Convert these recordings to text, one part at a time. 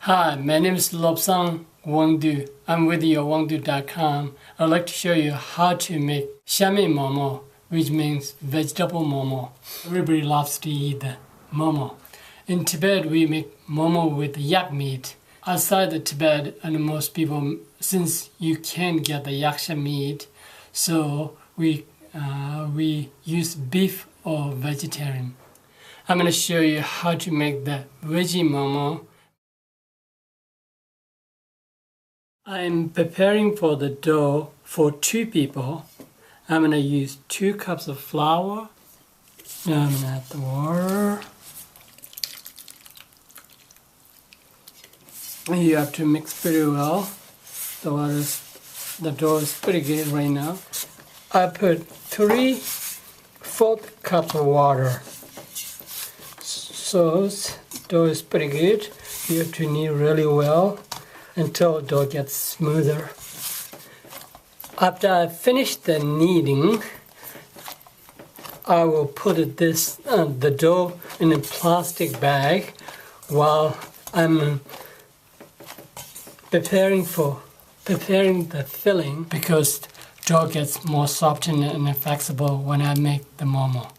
Hi, my name is Lobsang Wangdu. I'm with YoWangdu.com. I'd like to show you how to make Shamey momo, which means vegetable momo. Everybody loves to eat the momo. In Tibet, we make momo with yak meat. Outside the Tibet, and most people, since you can't get the yaksha meat, so we use beef or vegetarian. I'm going to show you how to make the veggie momo. I'm preparing for the dough for 2 people. I'm going to use 2 cups of flour. Now I'm going to add the water. You have to mix pretty well. The dough is pretty good right now. I put 3/4 cup of water. So dough is pretty good. You have to knead really well until the dough gets smoother. After I finish the kneading, I will put the dough in a plastic bag while I'm preparing the filling, because dough gets more softened and flexible when I make the momo.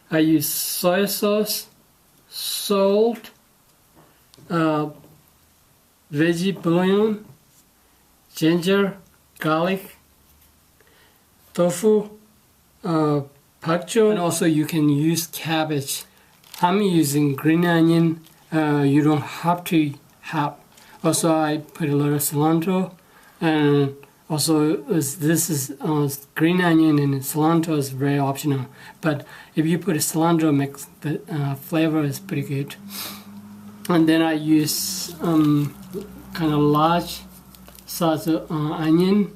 I use soy sauce, salt, veggie bouillon, ginger, garlic, tofu, pak choi, and also you can use cabbage. I'm using green onion. You don't have to have. Also, I put a little cilantro, and also this is green onion and cilantro is very optional. But if you put a cilantro, makes the flavor is pretty good. And then I use kind of large size of onion.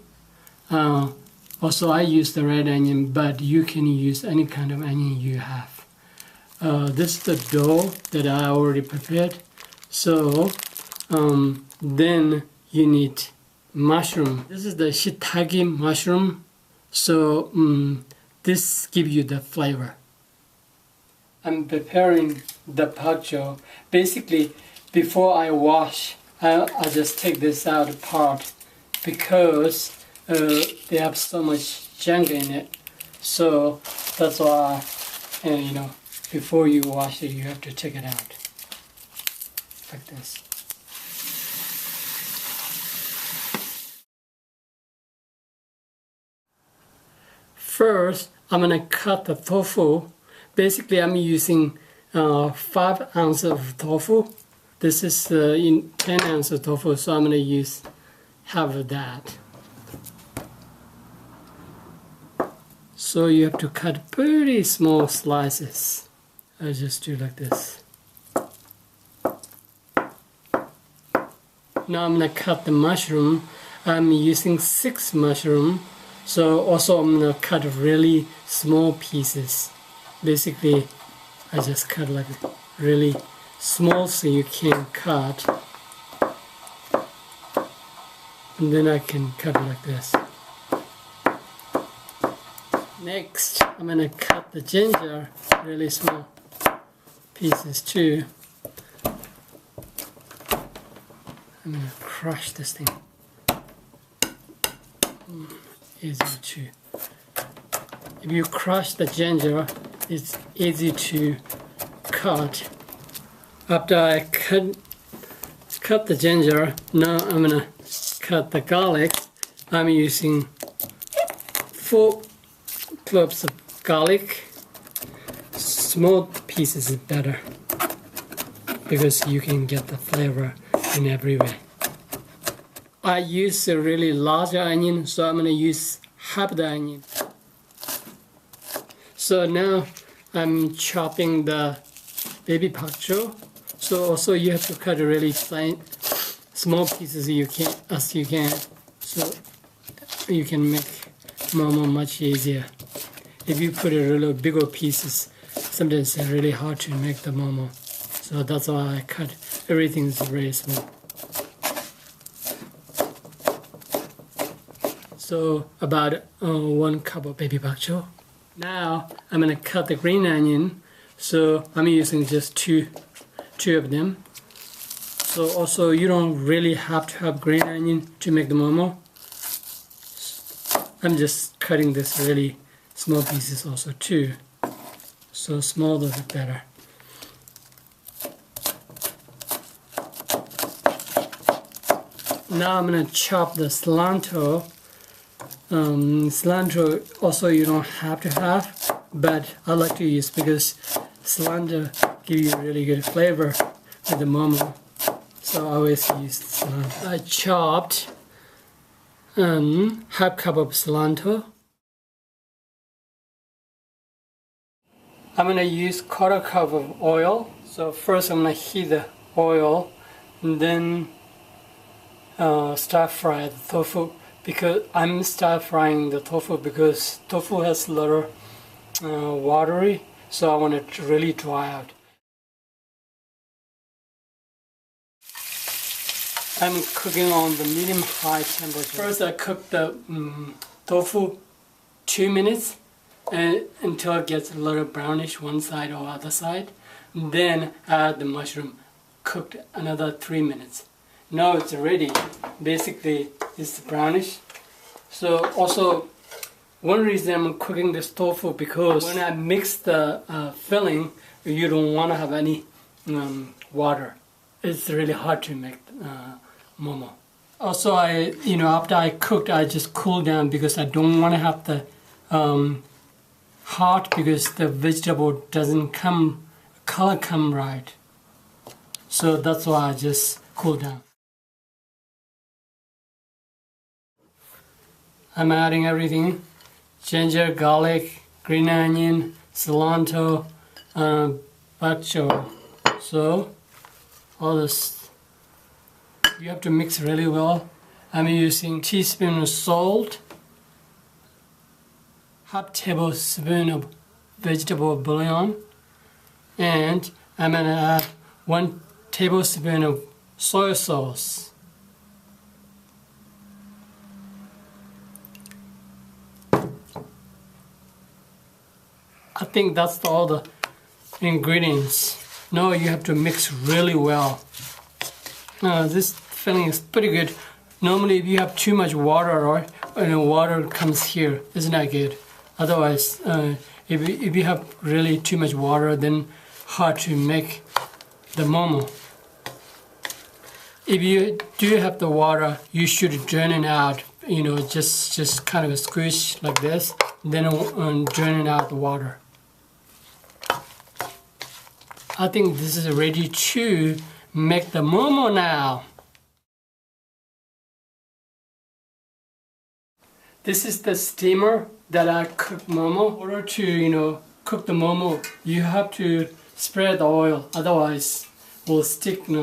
Also, I use the red onion, but you can use any kind of onion you have. This is the dough that I already prepared. So then you need mushroom. This is the shiitake mushroom. So this gives you the flavor. I'm preparing the pak choi. Basically, before I wash, I just take this out apart because they have so much junk in it. So that's why, before you wash it, you have to take it out like this. First, I'm going to cut the tofu. Basically, I'm using 5 ounces of tofu. This is 10 ounces of tofu, so I'm going to use half of that. So you have to cut pretty small slices. I just do like this. Now I'm going to cut the mushroom. I'm using 6 mushrooms. So also I'm going to cut really small pieces. Basically, I just cut like really small so you can cut. And then I can cut it like this. Next, I'm going to cut the ginger really small pieces too. I'm going to crush this thing. Easy to. If you crush the ginger, it's easy to cut. After I cut the ginger, now I'm going to cut the garlic. I'm using 4 cloves of garlic. Small pieces is better because you can get the flavor in every way. I use a really large onion, so I'm going to use half the onion. So now I'm chopping the baby pak choi. So also you have to cut really fine, small pieces as you can, so you can make momo much easier. If you put a really bigger pieces, sometimes it's really hard to make the momo. So that's why I cut everything is very small. So about 1 cup of baby pak choi. Now I'm going to cut the green onion. so I'm using just two of them. So also you don't really have to have green onion to make the momo. I'm just cutting this really small pieces also too. So small the better. Now I'm gonna chop the cilantro. Cilantro also you don't have to have, but I like to use because cilantro gives you really good flavor with the momo. So I always use cilantro. I chopped half cup of cilantro. I'm gonna use quarter cup of oil. So first I'm gonna heat the oil and then stir fry the tofu, because I'm stir frying the tofu because tofu has a lot of watery, so I want it to really dry out. I'm cooking on the medium-high temperature. First I cook the tofu 2 minutes until it gets a little brownish one side or other side. Then add the mushroom, cooked another 3 minutes. Now it's ready. Basically it's brownish. So also one reason I'm cooking this tofu because when I mix the filling, you don't want to have any water. It's really hard to make momo. Also after I cooked, I just cooled down because I don't want to have the hot, because the vegetable doesn't color come right. So that's why I just cool down. I'm adding everything: ginger, garlic, green onion, cilantro, bok choy. So all this you have to mix really well. I'm using teaspoon of salt, half tablespoon of vegetable bouillon, and I'm gonna add 1 tablespoon of soy sauce. I think that's all the ingredients. Now you have to mix really well. This filling is pretty good. Normally if you have too much water, or water comes here, isn't that good? Otherwise, if you have really too much water, then hard to make the momo. If you do have the water, you should drain it out. Just kind of a squish like this, then drain it out the water. I think this is ready to make the momo now. This is the steamer that I cook momo. In order to cook the momo, you have to spread the oil. Otherwise, we'll stick the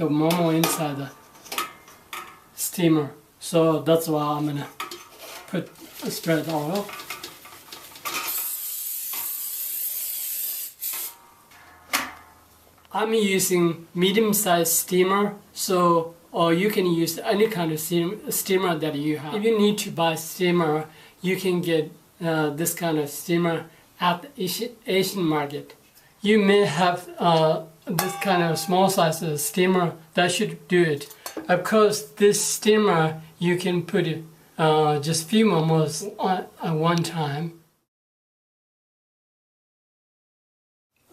momo inside the steamer. So that's why I'm gonna spread the oil. I'm using medium-sized steamer, or you can use any kind of steamer that you have. If you need to buy steamer, you can get this kind of steamer at the Asian market. You may have this kind of small size steamer, that should do it. Of course, this steamer you can put just few momos at one time.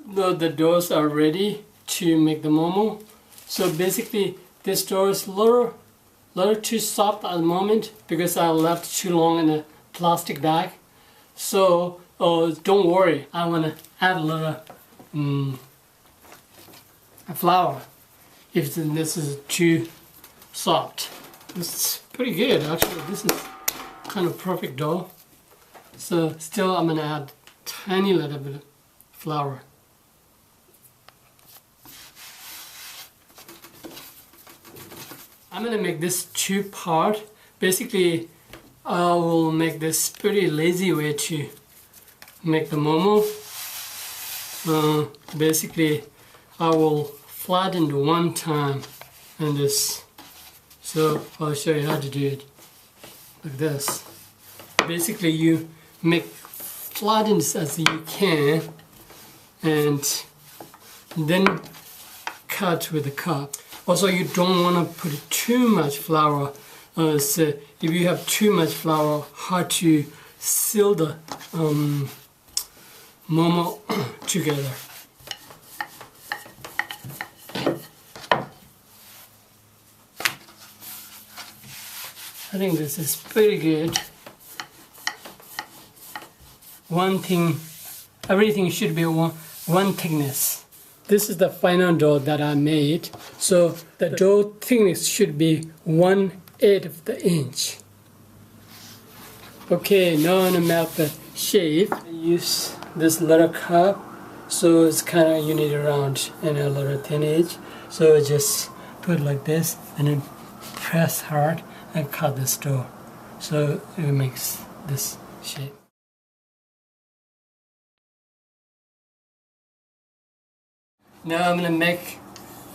The doughs are ready to make the momo. So basically this dough is a little too soft at the moment because I left too long in a plastic bag. So don't worry, I want to add a little flour if this is too soft. This is pretty good actually. This is kind of perfect dough. So still I'm going to add tiny little bit of flour. I'm going to make this two-part. Basically, I will make this pretty lazy way to make the momo. Basically, I will flatten one time in this. So I'll show you how to do it like this. Basically, you make flattens as you can, and then cut with a cup. Also, you don't want to put too much flour. So if you have too much flour, hard to seal the momo together. I think this is pretty good. One thing, everything should be one thickness. This is the final dough that I made. So the dough thickness should be 1/8 of the inch. Okay, now I'm gonna make the shape. I use this little cup, so it's kind of you need a round and a little thin edge. So just put it like this and then press hard and cut this dough. So it makes this shape. Now I'm gonna make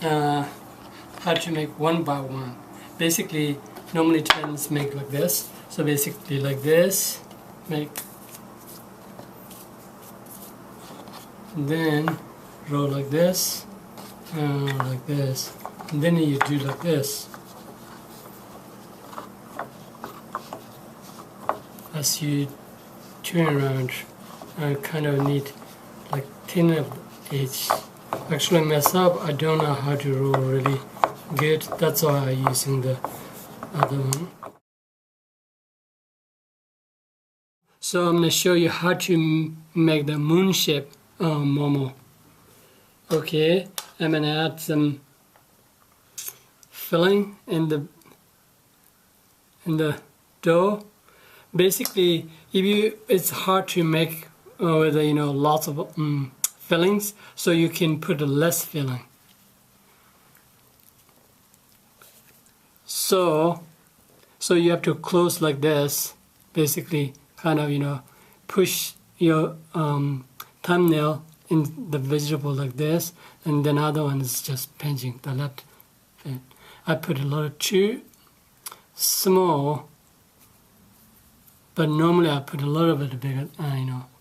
how to make one by one. Basically, normally Tibetans make like this. So basically like this, make, then roll like this, and then you do like this. As you turn around, I kind of need like thin of edge. Actually mess up, I don't know how to roll really good. That's why I'm using the other one. So I'm going to show you how to make the moon shape momo. Okay, I'm going to add some filling in the dough. Basically, it's hard to make with lots of fillings, so you can put less filling. So you have to close like this. Basically, kind of push your thumbnail in the vegetable like this, and then other one is just pinching the left. I put a little too small, but normally I put a little bit bigger,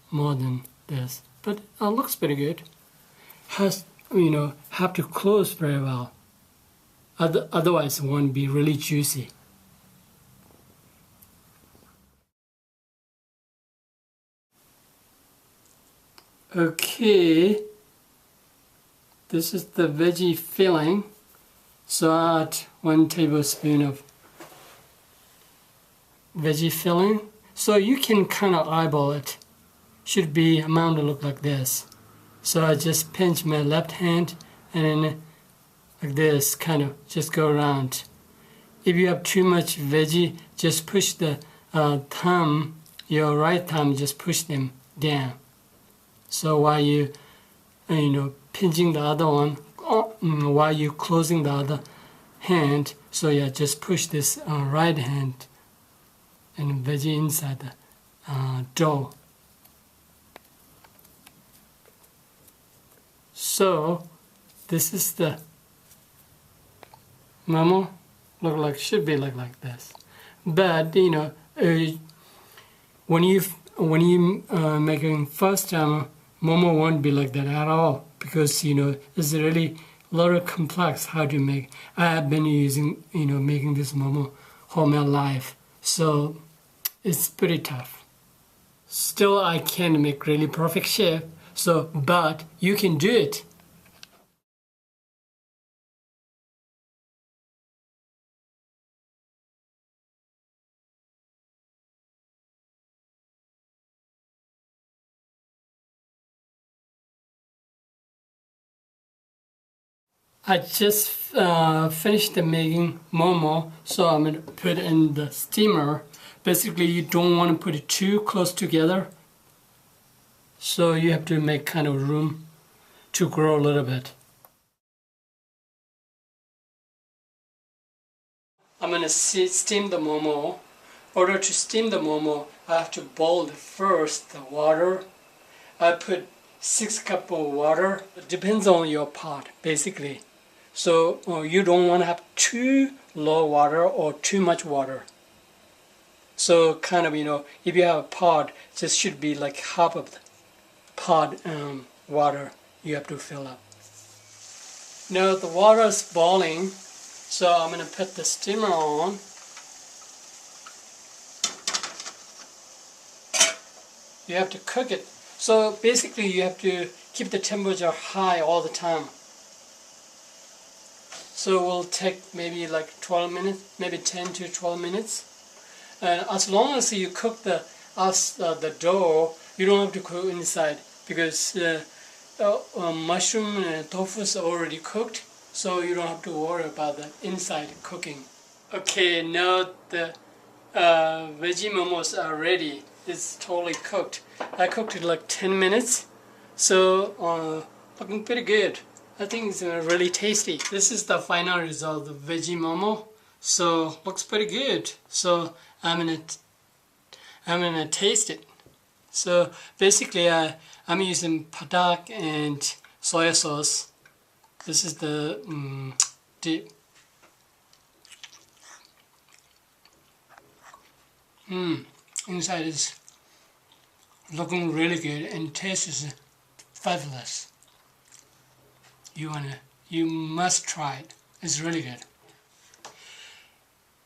more than this. But it looks pretty good. Has have to close very well. Otherwise, it won't be really juicy. Okay, this is the veggie filling. So add 1 tablespoon of veggie filling. So you can kind of eyeball it. Should be amount to look like this. So I just pinch my left hand and then like this, kind of just go around. If you have too much veggie, just push the thumb, your right thumb, just push them down. So while you pinching the other one, while you closing the other hand, so yeah, just push this right hand and veggie inside the dough. So this is the momo. Should be like this. But when you making first time, momo won't be like that at all, because it's really a lot of complex how to make. I have been using making this momo all my life, so it's pretty tough. Still, I can't make really perfect shape. So, but you can do it. I just finished making momo, so I'm going to put it in the steamer. Basically, you don't want to put it too close together. So you have to make kind of room to grow a little bit. I'm going to steam the momo. In order to steam the momo, I have to boil first the water. I put 6 cups of water. It depends on your pot, basically. So you don't want to have too low water or too much water. So kind of, if you have a pot, just should be like half of the pot water. you have to fill up. Now the water is boiling, so I'm going to put the steamer on. You have to cook it. So basically you have to keep the temperature high all the time. So it will take maybe like 12 minutes, maybe 10 to 12 minutes. And as long as you cook the dough, you don't have to cook inside, because mushroom and tofu is already cooked, so you don't have to worry about the inside cooking. Okay, now the veggie momos are ready. It's totally cooked. I cooked it like 10 minutes, so looking pretty good. I think it's really tasty. This is the final result of the veggie momo. So looks pretty good. So I'm gonna taste it. So basically, I'm using padak and soy sauce. This is the dip. Inside is looking really good, and taste is fabulous. You must try it. It's really good.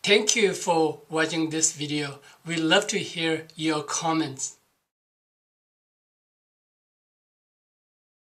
Thank you for watching this video. We'd love to hear your comments.